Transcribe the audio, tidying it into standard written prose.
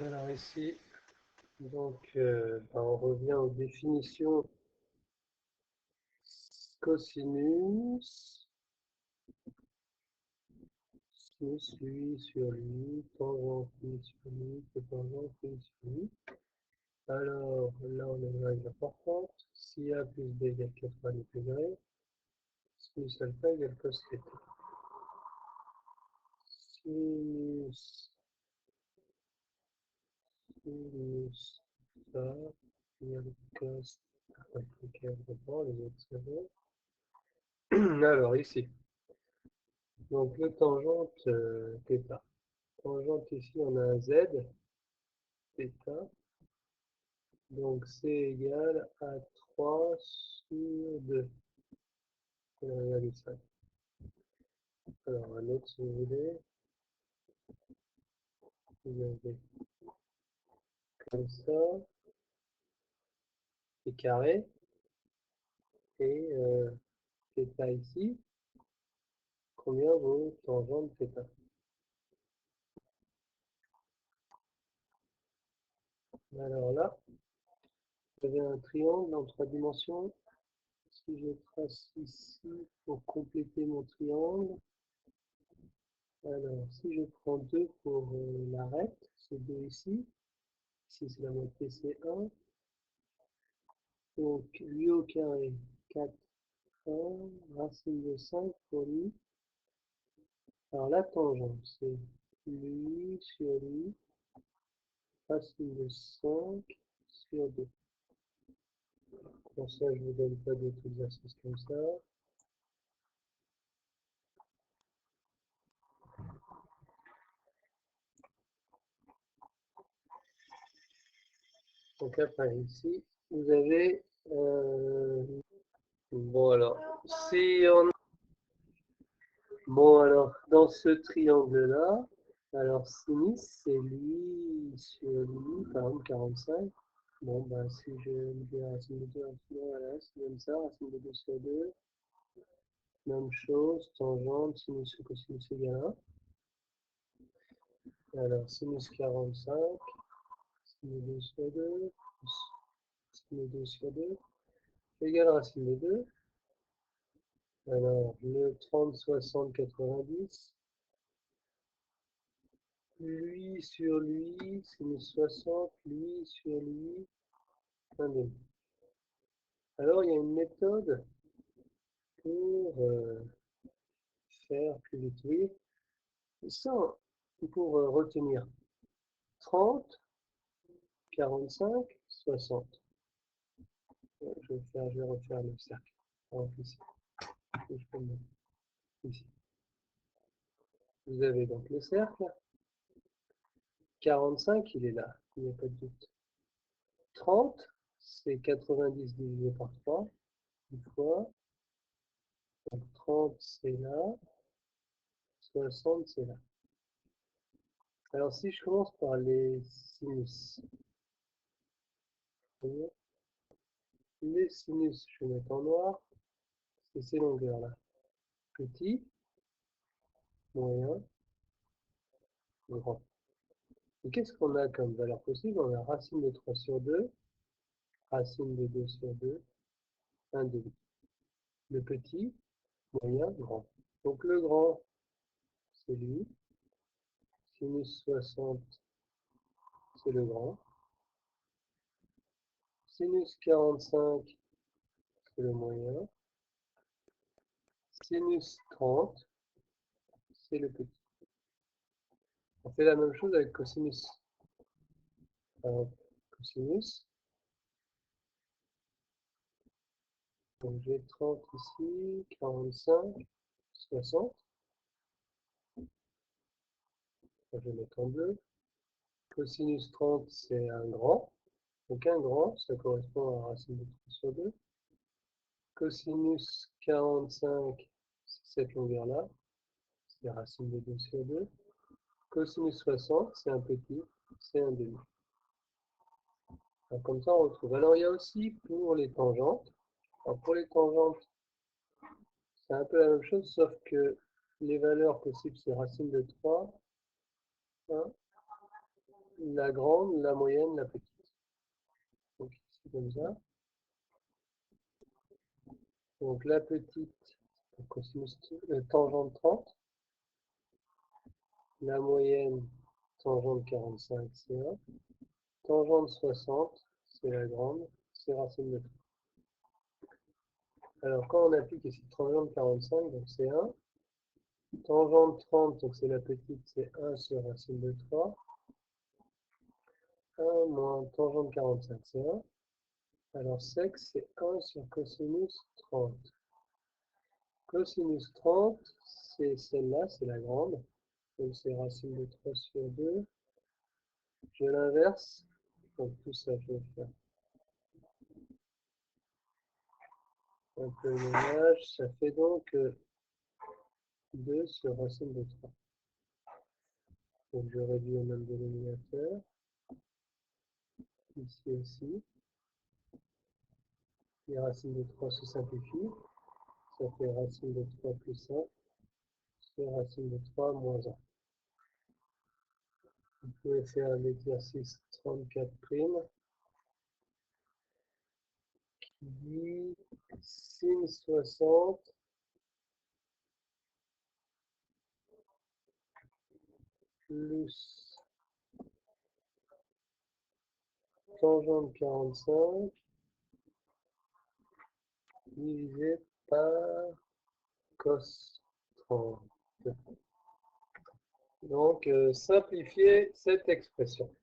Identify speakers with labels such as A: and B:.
A: Alors ici, on revient aux définitions cosinus, sinus lui sur lui, tangente lui sur lui, cotangente lui sur lui. Alors là, on a une règle importante. Si A plus B égale 90 degrés, sinus alpha égale cos θ. Sinus A égale cos. Ok, on reprend les autres savants. Alors ici, donc le tangente θ. Tangente ici, on a un Z, θ. Donc c'est égal à 3 sur 2. 1,5. Alors un autre si vous voulez. Vous avez comme ça. C'est carré. Et θ ici. Combien vaut tangente θ? Alors là, vous avez un triangle en 3 dimensions. Si je trace ici pour compléter mon triangle, alors si je prends 2 pour l'arête, c'est 2 ici. Ici c'est la moitié, c'est 1. Donc lui au carré, 4, 1, racine de 5 pour lui. Alors la tangente, c'est lui sur lui, racine de 5 sur 2. Pour ça, je ne vous donne pas d'autres exercices comme ça. Donc après, ici, vous avez... bon alors, si on... Bon alors, dans ce triangle-là, alors sinus, c'est lui sur lui, par exemple 45. Bon, bah si je me dis racine de 2, voilà, c'est comme ça, racine de 2 sur 2. Même chose, tangente, sinus ou cosinus égale 1. Alors, sinus 45, sinus 2 sur 2, sinus 2 sur 2, égale racine de 2. Alors, le 30, 60, 90, lui sur lui, sinus 60, lui sur lui, 1 demi. Alors, il y a une méthode pour faire plus vite, oui, ça, pour retenir 30, 45, 60. Je vais refaire le cercle. Ici. Ici. Vous avez donc le cercle. 45, il est là, il n'y a pas de doute. 30, c'est 90 divisé par 3, une fois. Donc 30, c'est là. 60, c'est là. Alors si je commence par les sinus, les sinus, je vais mettre en noir, c'est ces longueurs-là. Petit, moyen, grand. Et qu'est-ce qu'on a comme valeur possible? On a racine de 3 sur 2, racine de 2 sur 2, 1 demi. Le petit, moyen, grand. Donc le grand, c'est lui. Sinus 60, c'est le grand. Sinus 45, c'est le moyen. Sinus 30, c'est le petit. On fait la même chose avec cosinus. Cosinus. Donc j'ai 30 ici, 45, 60. Je vais mettre en bleu. Cosinus 30, c'est un grand. Donc un grand, ça correspond à racine de 3 sur 2. Cosinus 45, c'est cette longueur-là. C'est racine de 2 sur 2. Cosinus 60, c'est un petit, c'est un demi. Donc, comme ça, on retrouve. Alors, il y a aussi pour les tangentes. Alors, pour les tangentes, c'est un peu la même chose, sauf que les valeurs possibles, c'est racine de 3, 1, la grande, la moyenne, la petite. Donc ici comme ça. Donc la petite, cosinus tangente 30. La moyenne, tangente 45, c'est 1. Tangente 60, c'est la grande, c'est racine de 3. Alors quand on applique ici tangente 45, donc c'est 1. Tangente 30, donc c'est la petite, c'est 1 sur racine de 3. 1 moins tangente 45, c'est 1. Alors sec, c'est 1 sur cosinus 30. Cosinus 30, c'est celle-là, c'est la grande. Donc c'est racine de 3 sur 2. Je l'inverse. Donc tout ça, je vais faire un peu le ménage. Ça fait donc 2 sur racine de 3. Donc je réduis au même dénominateur. Ici aussi. Les racines de 3 se simplifient. Ça fait racine de 3 plus 1 sur racine de 3 moins 1. Vous pouvez faire l'exercice 34', qui dit sin 60 plus tangente 45 divisé par cos 30. Donc, simplifier cette expression.